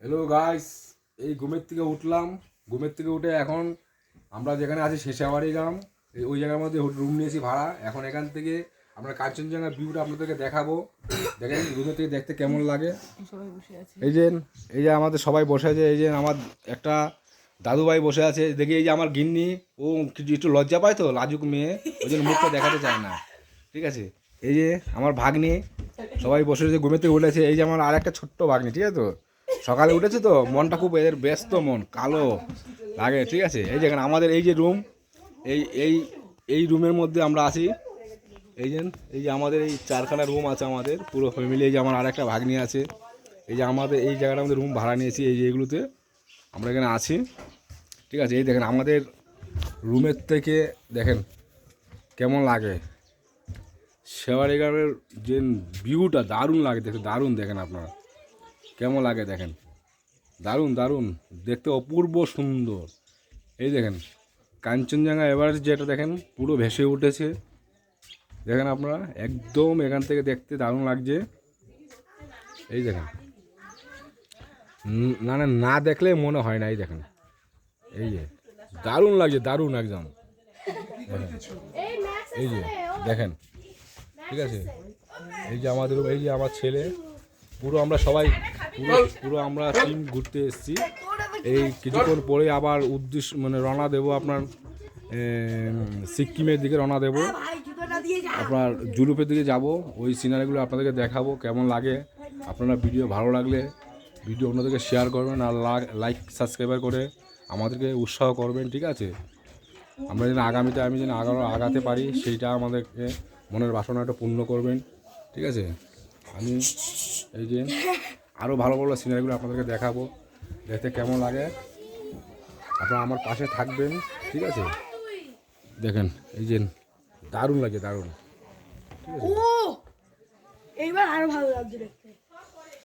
Hello guys, এই ঘুমের থেকে উঠলাম। ঘুমের থেকে উঠে এখন আমরা যেখানে আছি শেষাবাড়ি গ্রাম, ওই জায়গার মধ্যে রুম নিয়েছি ভাড়া। এখন এখান থেকে আমরা কাঞ্চনজঙ্ঘার ভিউটা আপনাদেরকে দেখাবো। দেখেন রুমের থেকে দেখতে কেমন লাগে। এই যে আমাদের সবাই বসে আছে। এই যে আমার একটা দাদুভাই বসে আছে। দেখি এই যে আমার গিন্নি, ও একটু লজ্জা পায় তো, লাজুক মেয়ে, ওই জন্য মুখটা দেখাতে চায় না। ঠিক আছে, এই যে আমার ভাগ্নি, সবাই বসে যে ঘুমের থেকে উঠেছে। এই যে আমার আর একটা ছোট্ট ভাগ্নি, ঠিক আছে তো, সকালে উঠেছে তো, মনটা খুব এদের ব্যস্ত, মন কালো লাগে। ঠিক আছে, এই যে এখানে আমাদের এই যে রুম, এই এই এই রুমের মধ্যে আমরা আছি। এই যে আমাদের এই চারখানা রুম আছে আমাদের পুরো ফ্যামিলি। এই যে আমার আর একটা ভাগ্নি আছে। এই যে আমাদের এই জায়গাটা আমাদের রুম ভাড়া নিয়েছি, এই যে এগুলোতে আমরা এখানে আছি। ঠিক আছে, এই দেখেন আমাদের রুমের থেকে দেখেন কেমন লাগে শেওয়ারি গ্রামের যে ভিউটা, দারুণ লাগে দেখে, দারুণ। দেখেন আপনারা কেমন লাগে, দেখেন দারুণ দারুণ দেখতে, অপূর্ব সুন্দর। এই দেখেন কাঞ্চনজঙ্ঘা এভারেস্ট যেটা দেখেন পুরো ভেসে উঠেছে। দেখেন আপনারা একদম এখান থেকে দেখতে দারুণ লাগছে। এই দেখেন না না না দেখলে মনে হয় না। এই দেখেন, এই যে দারুণ লাগছে, দারুণ একদম। এই যে দেখেন, ঠিক আছে, এই যে আমাদের, এই যে আমার ছেলে, পুরো আমরা সবাই পুরো আমরা টিম ঘুরতে এসেছি। এই কিছুক্ষণ পরে আবার উদ্দেশ্য মানে রওনা দেবো আপনার সিকিমের দিকে রওনা দেবো। আপনার জুলুপের দিকে যাব। ওই সিনারিগুলো আপনাদেরকে দেখাবো কেমন লাগে। আপনারা ভিডিও ভালো লাগলে ভিডিও অন্যদেরকে শেয়ার করবেন, আর লাইক সাবস্ক্রাইবার করে আমাদেরকে উৎসাহ করবেন। ঠিক আছে, আমরা যেন আগামীতে আমি যেন আগাতে পারি, সেইটা আমাদেরকে মনের বাসনাটা পূর্ণ করবেন। ঠিক আছে, আমি এই যে আরও ভালো ভালো সিনারিগুলো আপনাদেরকে দেখাবো, দেখতে কেমন লাগে। আপনারা আমার পাশে থাকবেন। ঠিক আছে, দেখেন এই যে দারুণ লাগে, দারুণ। ঠিক আছে, এইবার আরো ভালো লাগছে।